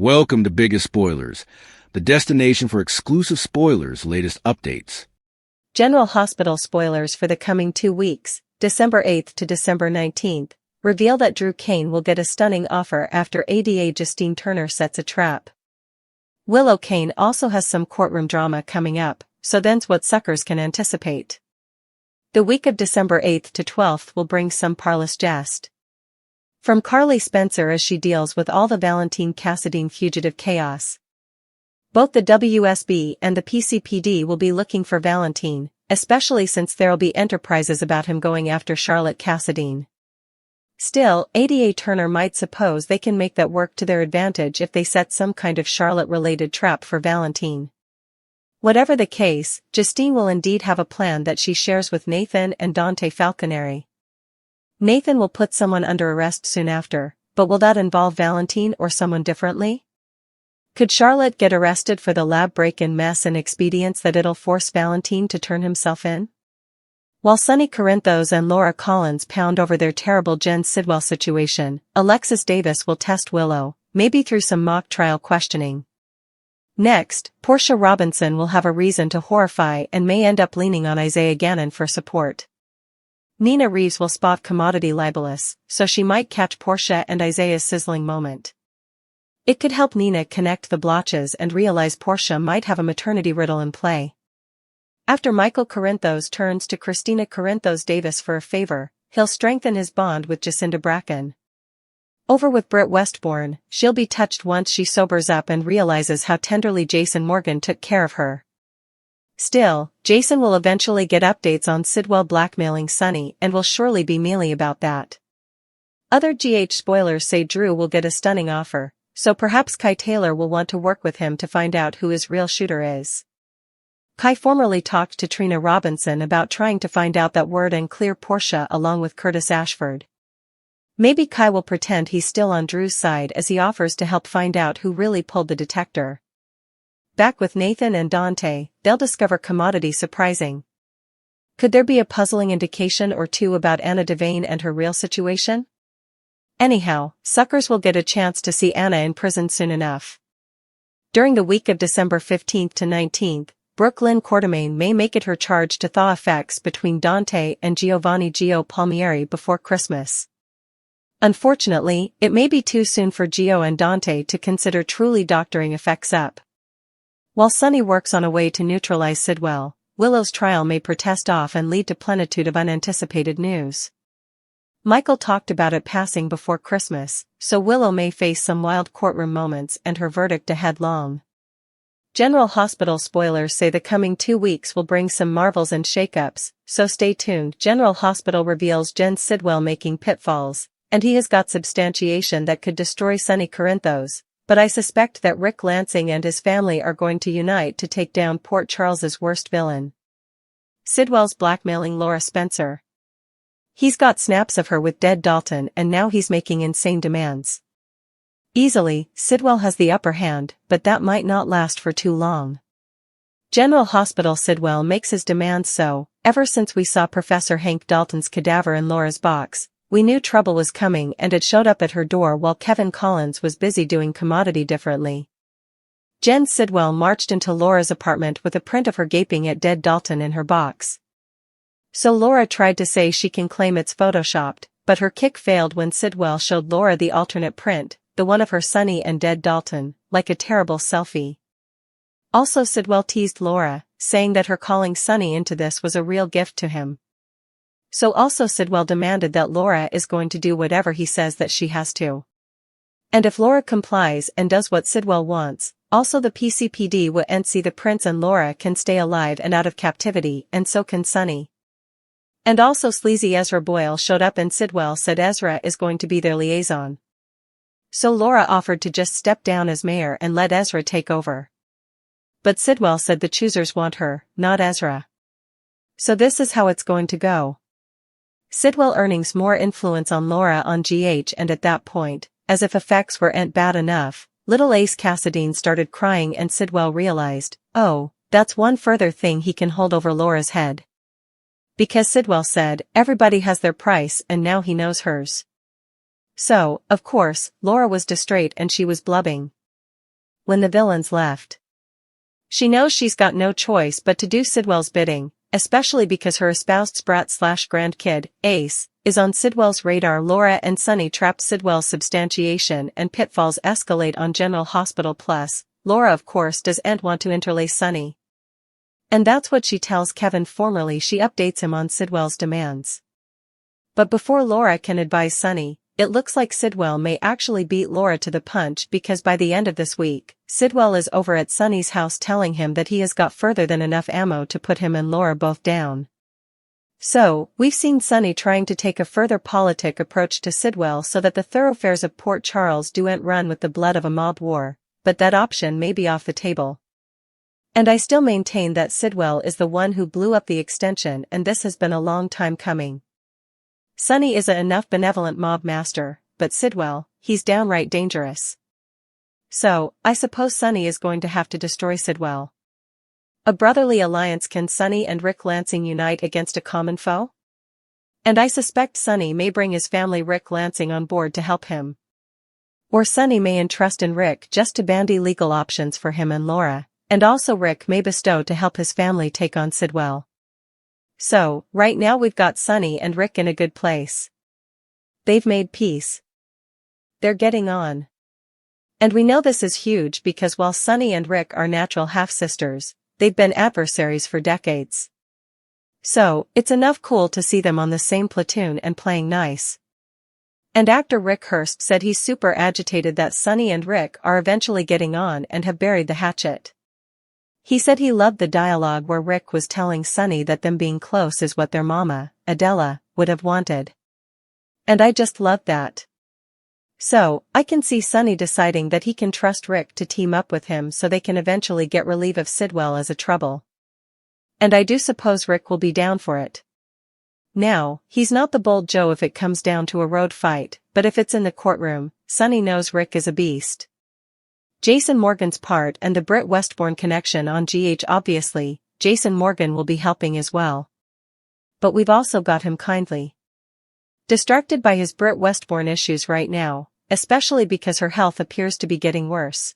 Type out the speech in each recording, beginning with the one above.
Welcome to Biggest Spoilars, the destination for exclusive spoilers, latest updates. General Hospital spoilers for the coming 2 weeks, December 8th to December 19th, reveal that Drew Cain will get a stunning offer after ADA Justine Turner sets a trap. Willow Cain also has some courtroom drama coming up, so then's what suckers can anticipate. The week of December 8th to 12th will bring some parlous jest from Carly Spencer as she deals with all the Valentine Cassadine fugitive chaos. Both the WSB and the PCPD will be looking for Valentine, especially since there'll be enterprises about him going after Charlotte Cassadine. Still, ADA Turner might suppose they can make that work to their advantage if they set some kind of Charlotte-related trap for Valentine. Whatever the case, Justine will indeed have a plan that she shares with Nathan and Dante Falconeri. Nathan will put someone under arrest soon after, but will that involve Valentine or someone differently? Could Charlotte get arrested for the lab break-in mess and expedients that it'll force Valentine to turn himself in? While Sonny Corinthos and Laura Collins pound over their terrible Jen Sidwell situation, Alexis Davis will test Willow, maybe through some mock trial questioning. Next, Portia Robinson will have a reason to horrify and may end up leaning on Isaiah Gannon for support. Nina Reeves will spot commodity libelous, so she might catch Portia and Isaiah's sizzling moment. It could help Nina connect the blotches and realize Portia might have a maternity riddle in play. After Michael Corinthos turns to Christina Corinthos Davis for a favor, he'll strengthen his bond with Jacinda Bracken. Over with Britt Westbourne, she'll be touched once she sobers up and realizes how tenderly Jason Morgan took care of her. Still, Jason will eventually get updates on Sidwell blackmailing Sonny and will surely be mealy about that. Other GH spoilers say Drew will get a stunning offer, so perhaps Kai Taylor will want to work with him to find out who his real shooter is. Kai formerly talked to Trina Robinson about trying to find out that word and clear Portia along with Curtis Ashford. Maybe Kai will pretend he's still on Drew's side as he offers to help find out who really pulled the detector. Back with Nathan and Dante, they'll discover commodity surprising. Could there be a puzzling indication or two about Anna Devane and her real situation? Anyhow, suckers will get a chance to see Anna in prison soon enough. During the week of December 15th to 19th, Brooklyn Quartermain may make it her charge to thaw effects between Dante and Giovanni Gio Palmieri before Christmas. Unfortunately, it may be too soon for Gio and Dante to consider truly doctoring effects up. While Sonny works on a way to neutralize Sidwell, Willow's trial may protest off and lead to plenitude of unanticipated news. Michael talked about it passing before Christmas, so Willow may face some wild courtroom moments and her verdict ahead long. General Hospital spoilers say the coming 2 weeks will bring some marvels and shakeups, so stay tuned. General Hospital reveals Jen Sidwell making pitfalls, and he has got substantiation that could destroy Sonny Corinthos, but I suspect that Rick Lansing and his family are going to unite to take down Port Charles's worst villain. Sidwell's blackmailing Laura Spencer. He's got snaps of her with dead Dalton and now he's making insane demands. Easily, Sidwell has the upper hand, but that might not last for too long. General Hospital Sidwell makes his demands so, ever since we saw Professor Hank Dalton's cadaver in Laura's box, we knew trouble was coming and it showed up at her door while Kevin Collins was busy doing commodity differently. Jen Sidwell marched into Laura's apartment with a print of her gaping at dead Dalton in her box. So Laura tried to say she can claim it's photoshopped, but her kick failed when Sidwell showed Laura the alternate print, the one of her Sonny and dead Dalton, like a terrible selfie. Also Sidwell teased Laura, saying that her calling Sonny into this was a real gift to him. So also Sidwell demanded that Laura is going to do whatever he says that she has to. And if Laura complies and does what Sidwell wants, also the PCPD will see the prince and Laura can stay alive and out of captivity and so can Sonny. And also sleazy Ezra Boyle showed up and Sidwell said Ezra is going to be their liaison. So Laura offered to just step down as mayor and let Ezra take over. But Sidwell said the choosers want her, not Ezra. So this is how it's going to go. Sidwell earning more influence on Laura on GH, and at that point, as if effects weren't bad enough, little Ace Cassadine started crying and Sidwell realized, oh, that's one further thing he can hold over Laura's head. Because Sidwell said, everybody has their price and now he knows hers. So, of course, Laura was distraught and she was blubbing. when the villains left. She knows she's got no choice but to do Sidwell's bidding, especially because her espoused brat/grandkid, Ace, is on Sidwell's radar. Laura and Sunny trapped Sidwell's substantiation and pitfalls escalate on General Hospital Plus. Laura of course doesn't want to interlace Sunny. And that's what she tells Kevin. Formerly she updates him on Sidwell's demands. But before Laura can advise Sunny, it looks like Sidwell may actually beat Laura to the punch, because by the end of this week, Sidwell is over at Sunny's house telling him that he has got further than enough ammo to put him and Laura both down. So, we've seen Sunny trying to take a further politic approach to Sidwell so that the thoroughfares of Port Charles don't run with the blood of a mob war, but that option may be off the table. And I still maintain that Sidwell is the one who blew up the extension, and this has been a long time coming. Sunny is enough benevolent mob master, but Sidwell, he's downright dangerous. So, I suppose Sunny is going to have to destroy Sidwell. A brotherly alliance. Can Sunny and Rick Lansing unite against a common foe? And I suspect Sunny may bring his family Rick Lansing on board to help him. Or Sunny may entrust in Rick just to bandy legal options for him and Laura, and also Rick may bestow to help his family take on Sidwell. So, right now we've got Sunny and Rick in a good place. They've made peace. They're getting on. And we know this is huge because while Sunny and Rick are natural half-sisters, they've been adversaries for decades. So, it's enough cool to see them on the same platoon and playing nice. And actor Rick Hurst said he's super agitated that Sunny and Rick are eventually getting on and have buried the hatchet. He said he loved the dialogue where Rick was telling Sunny that them being close is what their mama, Adela, would have wanted. And I just loved that. So, I can see Sunny deciding that he can trust Rick to team up with him so they can eventually get relief of Sidwell as a trouble. And I do suppose Rick will be down for it. Now, he's not the bold Joe if it comes down to a road fight, but if it's in the courtroom, Sunny knows Rick is a beast. Jason Morgan's part and the Britt Westbourne connection on GH. Obviously, Jason Morgan will be helping as well. But we've also got him kindly distracted by his Britt Westbourne issues right now, especially because her health appears to be getting worse.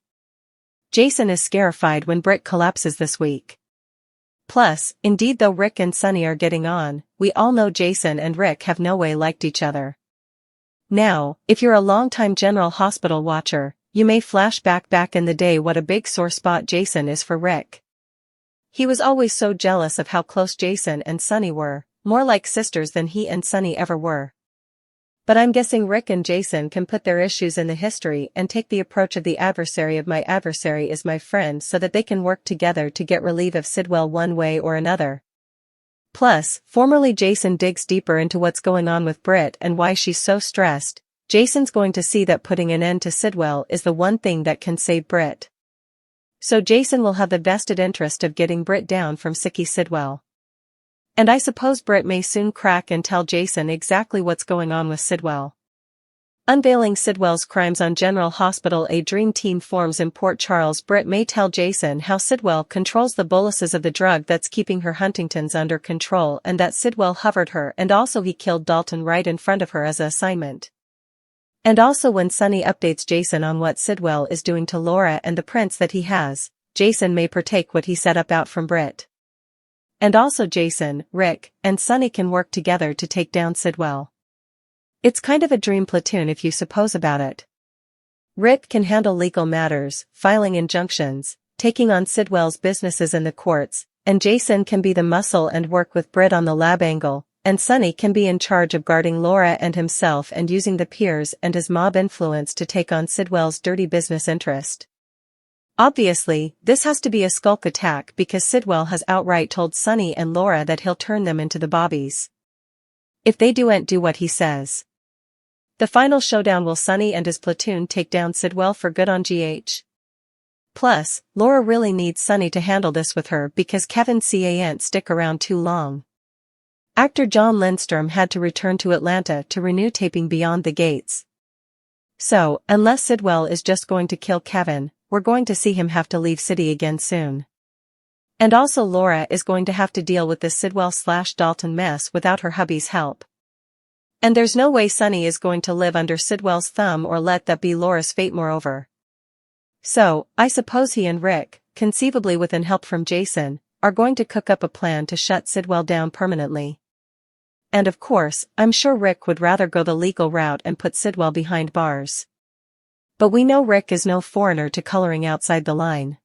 Jason is scarified when Britt collapses this week. Plus, indeed though Rick and Sunny are getting on, we all know Jason and Rick have no way liked each other. Now, if you're a longtime General Hospital watcher, you may flash back in the day what a big sore spot Jason is for Rick. He was always so jealous of how close Jason and Sunny were, more like sisters than he and Sunny ever were. But I'm guessing Rick and Jason can put their issues in the history and take the approach of the adversary of my adversary is my friend so that they can work together to get relief of Sidwell one way or another. Plus, formerly Jason digs deeper into what's going on with Britt and why she's so stressed. Jason's going to see that putting an end to Sidwell is the one thing that can save Britt. So Jason will have the vested interest of getting Britt down from sicky Sidwell. And I suppose Britt may soon crack and tell Jason exactly what's going on with Sidwell. Unveiling Sidwell's crimes on General Hospital. A dream team forms in Port Charles. Britt may tell Jason how Sidwell controls the boluses of the drug that's keeping her Huntington's under control and that Sidwell hovered her and also he killed Dalton right in front of her as an assignment. And also when Sunny updates Jason on what Sidwell is doing to Laura and the prints that he has, Jason may partake what he set up out from Britt. And also Jason, Rick, and Sunny can work together to take down Sidwell. It's kind of a dream platoon if you suppose about it. Rick can handle legal matters, filing injunctions, taking on Sidwell's businesses in the courts, and Jason can be the muscle and work with Britt on the lab angle, and Sunny can be in charge of guarding Laura and himself and using the peers and his mob influence to take on Sidwell's dirty business interest. Obviously, this has to be a skulk attack because Sidwell has outright told Sunny and Laura that he'll turn them into the bobbies if they don't do what he says. The final showdown. Will Sunny and his platoon take down Sidwell for good on GH? Plus, Laura really needs Sunny to handle this with her because Kevin can't stick around too long. Actor John Lindstrom had to return to Atlanta to renew taping Beyond the Gates. So, unless Sidwell is just going to kill Kevin, we're going to see him have to leave city again soon. And also Laura is going to have to deal with this Sidwell/Dalton mess without her hubby's help. And there's no way Sunny is going to live under Sidwell's thumb or let that be Laura's fate. Moreover, So, I suppose he and Rick, conceivably with help from Jason, are going to cook up a plan to shut Sidwell down permanently. And of course, I'm sure Rick would rather go the legal route and put Sidwell behind bars. But we know Rick is no foreigner to coloring outside the line.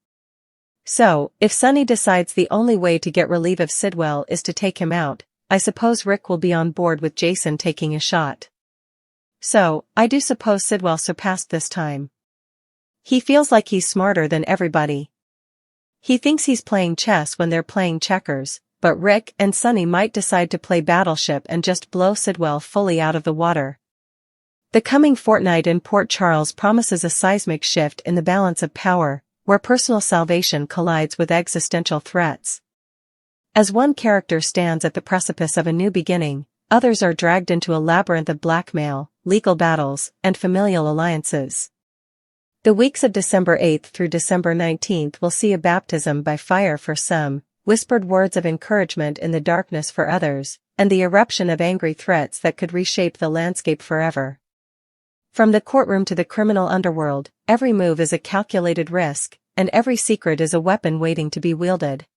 So, if Sonny decides the only way to get relief of Sidwell is to take him out, I suppose Rick will be on board with Jason taking a shot. So, I do suppose Sidwell surpassed this time. He feels like he's smarter than everybody. He thinks he's playing chess when they're playing checkers, but Rick and Sonny might decide to play battleship and just blow Sidwell fully out of the water. The coming fortnight in Port Charles promises a seismic shift in the balance of power, where personal salvation collides with existential threats. As one character stands at the precipice of a new beginning, others are dragged into a labyrinth of blackmail, legal battles, and familial alliances. The weeks of December 8th through December 19th will see a baptism by fire for some, whispered words of encouragement in the darkness for others, and the eruption of angry threats that could reshape the landscape forever. From the courtroom to the criminal underworld, every move is a calculated risk, and every secret is a weapon waiting to be wielded.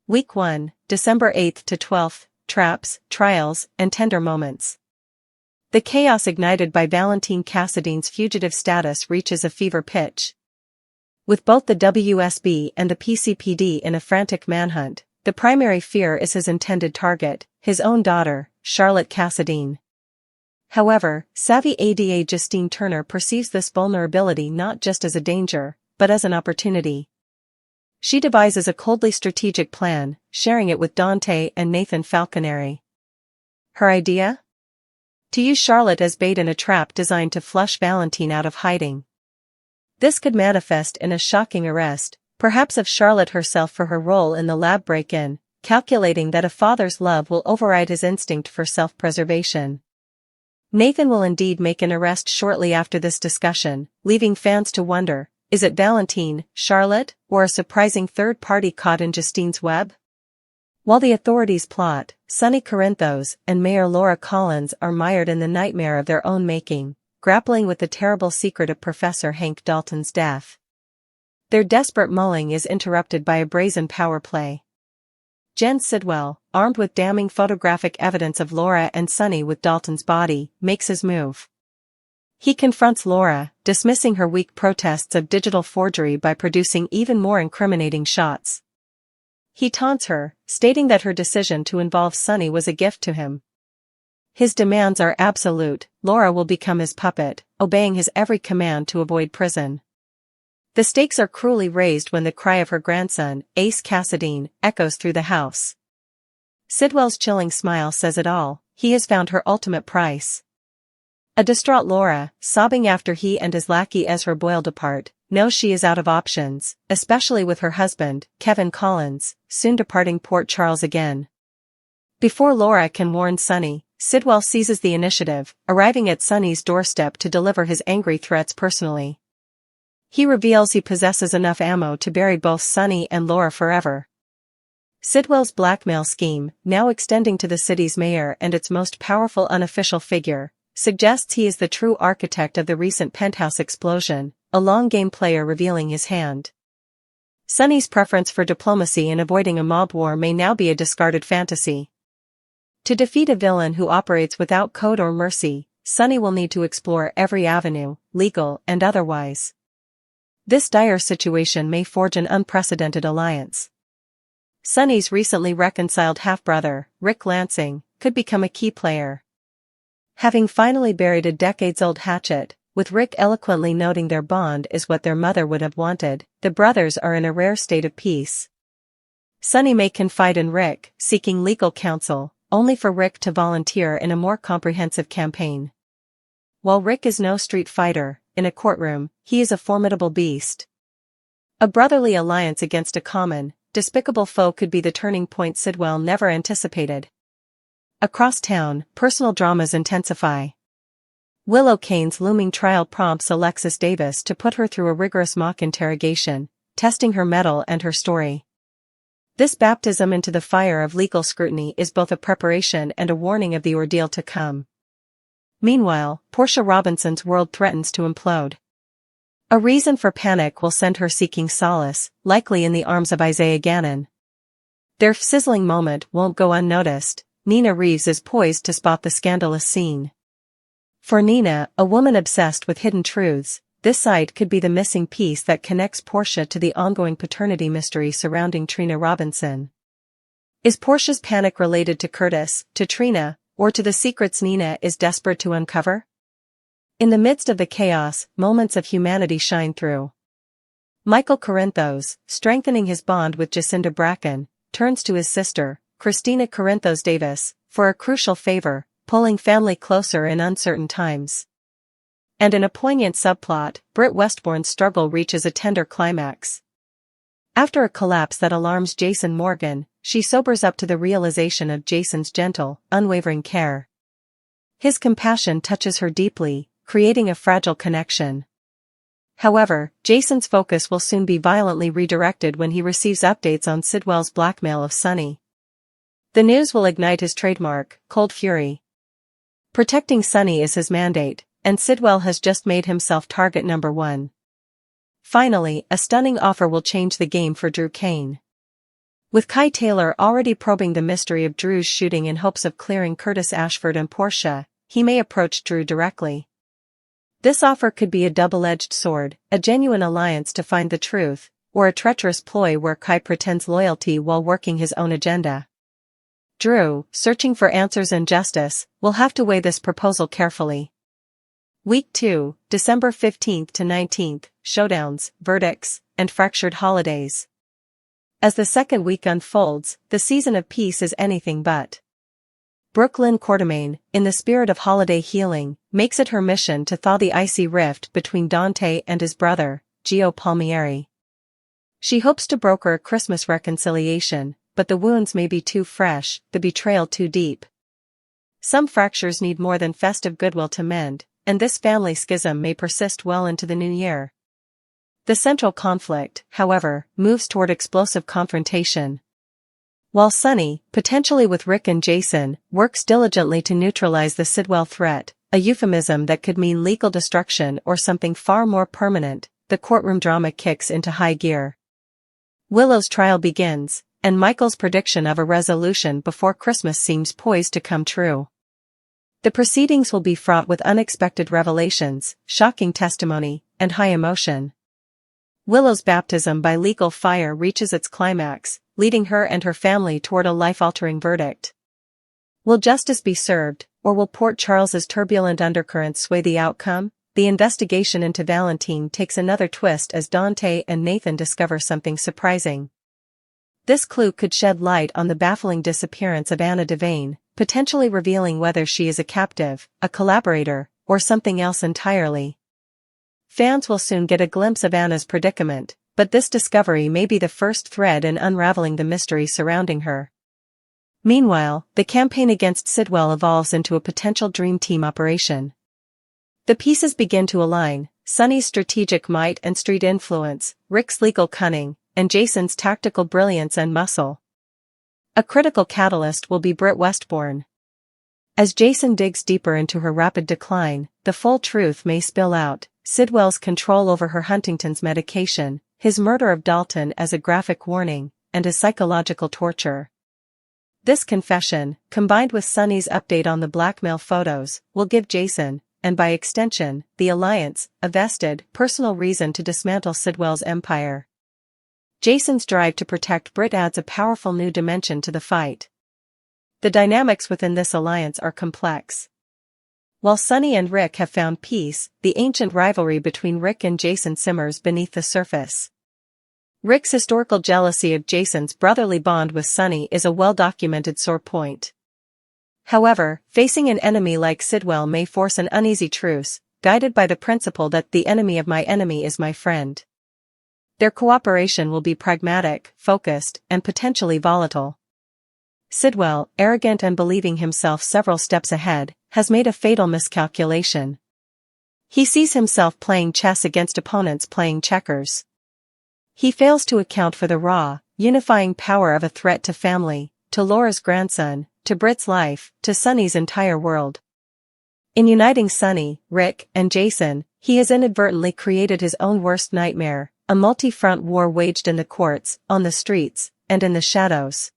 Week 1, December 8th to 12th, Traps, Trials, and Tender Moments. The chaos ignited by Valentine Cassidy's fugitive status reaches a fever pitch. With both the WSB and the PCPD in a frantic manhunt, the primary fear is his intended target, his own daughter, Charlotte Cassidy. However, savvy ADA Justine Turner perceives this vulnerability not just as a danger, but as an opportunity. She devises a coldly strategic plan, sharing it with Dante and Nathan Falconeri. Her idea? To use Charlotte as bait in a trap designed to flush Valentine out of hiding. This could manifest in a shocking arrest, perhaps of Charlotte herself for her role in the lab break-in, calculating that a father's love will override his instinct for self-preservation. Nathan will indeed make an arrest shortly after this discussion, leaving fans to wonder, is it Valentine, Charlotte, or a surprising third party caught in Justine's web? While the authorities plot, Sonny Corinthos and Mayor Laura Collins are mired in the nightmare of their own making, grappling with the terrible secret of Professor Hank Dalton's death. Their desperate mulling is interrupted by a brazen power play. Jen Sidwell, armed with damning photographic evidence of Laura and Sonny with Dalton's body, makes his move. He confronts Laura, dismissing her weak protests of digital forgery by producing even more incriminating shots. He taunts her, stating that her decision to involve Sonny was a gift to him. His demands are absolute. Laura will become his puppet, obeying his every command to avoid prison. The stakes are cruelly raised when the cry of her grandson, Ace Cassidy, echoes through the house. Sidwell's chilling smile says it all, he has found her ultimate price. A distraught Laura, sobbing after he and his lackey Ezra Boyle depart, knows she is out of options, especially with her husband, Kevin Collins, soon departing Port Charles again. Before Laura can warn Sonny, Sidwell seizes the initiative, arriving at Sonny's doorstep to deliver his angry threats personally. He reveals he possesses enough ammo to bury both Sonny and Laura forever. Sidwell's blackmail scheme, now extending to the city's mayor and its most powerful unofficial figure, suggests he is the true architect of the recent penthouse explosion, a long-game player revealing his hand. Sonny's preference for diplomacy and avoiding a mob war may now be a discarded fantasy. To defeat a villain who operates without code or mercy, Sonny will need to explore every avenue, legal and otherwise. This dire situation may forge an unprecedented alliance. Sonny's recently reconciled half-brother, Rick Lansing, could become a key player. Having finally buried a decades-old hatchet, with Rick eloquently noting their bond is what their mother would have wanted, the brothers are in a rare state of peace. Sonny may confide in Rick, seeking legal counsel, only for Rick to volunteer in a more comprehensive campaign. While Rick is no street fighter, in a courtroom, he is a formidable beast. A brotherly alliance against a common, despicable foe could be the turning point Sidwell never anticipated. Across town, personal dramas intensify. Willow Kane's looming trial prompts Alexis Davis to put her through a rigorous mock interrogation, testing her mettle and her story. This baptism into the fire of legal scrutiny is both a preparation and a warning of the ordeal to come. Meanwhile, Portia Robinson's world threatens to implode. A reason for panic will send her seeking solace, likely in the arms of Isaiah Gannon. Their sizzling moment won't go unnoticed. Nina Reeves is poised to spot the scandalous scene. For Nina, a woman obsessed with hidden truths, this site could be the missing piece that connects Portia to the ongoing paternity mystery surrounding Trina Robinson. Is Portia's panic related to Curtis, to Trina, or to the secrets Nina is desperate to uncover? In the midst of the chaos, moments of humanity shine through. Michael Corinthos, strengthening his bond with Jacinda Bracken, turns to his sister, Christina Corinthos Davis, for a crucial favor, pulling family closer in uncertain times. And in a poignant subplot, Britt Westbourne's struggle reaches a tender climax. After a collapse that alarms Jason Morgan, she sobers up to the realization of Jason's gentle, unwavering care. His compassion touches her deeply, creating a fragile connection. However, Jason's focus will soon be violently redirected when he receives updates on Sidwell's blackmail of Sunny. The news will ignite his trademark, cold fury. Protecting Sunny is his mandate, and Sidwell has just made himself target number one. Finally, a stunning offer will change the game for Drew Kane. With Kai Taylor already probing the mystery of Drew's shooting in hopes of clearing Curtis Ashford and Portia, he may approach Drew directly. This offer could be a double-edged sword, a genuine alliance to find the truth, or a treacherous ploy where Kai pretends loyalty while working his own agenda. Drew, searching for answers and justice, will have to weigh this proposal carefully. Week 2, December 15th to 19th, showdowns, verdicts, and fractured holidays. As the second week unfolds, the season of peace is anything but. Brooklyn Quartermain, in the spirit of holiday healing, makes it her mission to thaw the icy rift between Dante and his brother, Gio Palmieri. She hopes to broker a Christmas reconciliation, but the wounds may be too fresh, the betrayal too deep. Some fractures need more than festive goodwill to mend, and this family schism may persist well into the new year. The central conflict, however, moves toward explosive confrontation. While Sunny, potentially with Rick and Jason, works diligently to neutralize the Sidwell threat, a euphemism that could mean legal destruction or something far more permanent, the courtroom drama kicks into high gear. Willow's trial begins, and Michael's prediction of a resolution before Christmas seems poised to come true. The proceedings will be fraught with unexpected revelations, shocking testimony, and high emotion. Willow's baptism by legal fire reaches its climax, leading her and her family toward a life-altering verdict. Will justice be served, or will Port Charles's turbulent undercurrents sway the outcome? The investigation into Valentine takes another twist as Dante and Nathan discover something surprising. This clue could shed light on the baffling disappearance of Anna Devane, potentially revealing whether she is a captive, a collaborator, or something else entirely. Fans will soon get a glimpse of Anna's predicament, but this discovery may be the first thread in unraveling the mystery surrounding her. Meanwhile, the campaign against Sidwell evolves into a potential dream team operation. The pieces begin to align: Sunny's strategic might and street influence, Rick's legal cunning, and Jason's tactical brilliance and muscle. A critical catalyst will be Britt Westbourne. As Jason digs deeper into her rapid decline, the full truth may spill out: Sidwell's control over her Huntington's medication, his murder of Dalton as a graphic warning, and his psychological torture. This confession, combined with Sunny's update on the blackmail photos, will give Jason, and by extension, the Alliance, a vested, personal reason to dismantle Sidwell's empire. Jason's drive to protect Britt adds a powerful new dimension to the fight. The dynamics within this alliance are complex. While Sunny and Rick have found peace, the ancient rivalry between Rick and Jason simmers beneath the surface. Rick's historical jealousy of Jason's brotherly bond with Sunny is a well-documented sore point. However, facing an enemy like Sidwell may force an uneasy truce, guided by the principle that the enemy of my enemy is my friend. Their cooperation will be pragmatic, focused, and potentially volatile. Sidwell, arrogant and believing himself several steps ahead, has made a fatal miscalculation. He sees himself playing chess against opponents playing checkers. He fails to account for the raw, unifying power of a threat to family, to Laura's grandson, to Britt's life, to Sunny's entire world. In uniting Sunny, Rick, and Jason, He has inadvertently created his own worst nightmare, a multi-front war waged in the courts, on the streets, and in the shadows.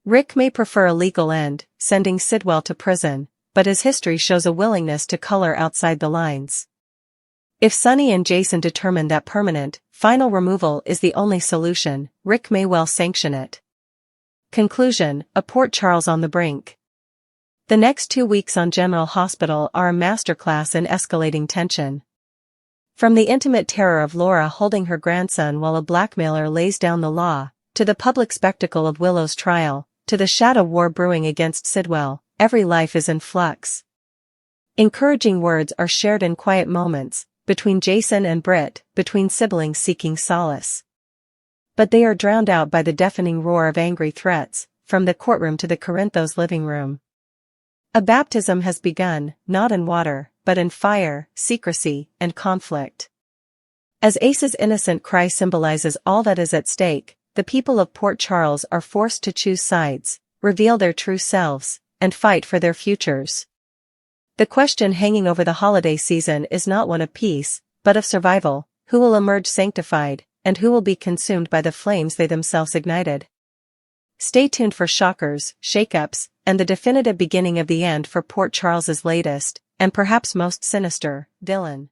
Rick may prefer a legal end, sending Sidwell to prison, but his history shows a willingness to color outside the lines. If Sonny and Jason determine that permanent, final removal is the only solution, Rick may well sanction it. Conclusion: a Port Charles on the brink. The next 2 weeks on General Hospital are a masterclass in escalating tension. From the intimate terror of Laura holding her grandson while a blackmailer lays down the law, to the public spectacle of Willow's trial, to the shadow war brewing against Sidwell, every life is in flux. Encouraging words are shared in quiet moments, between Jason and Britt, between siblings seeking solace. But they are drowned out by the deafening roar of angry threats, from the courtroom to the Corinthos living room. A baptism has begun, not in water, but in fire, secrecy, and conflict. As Ace's innocent cry symbolizes all that is at stake, the people of Port Charles are forced to choose sides, reveal their true selves, and fight for their futures. The question hanging over the holiday season is not one of peace, but of survival: who will emerge sanctified, and who will be consumed by the flames they themselves ignited? Stay tuned for shockers, shakeups, and the definitive beginning of the end for Port Charles's latest, and perhaps most sinister, villain.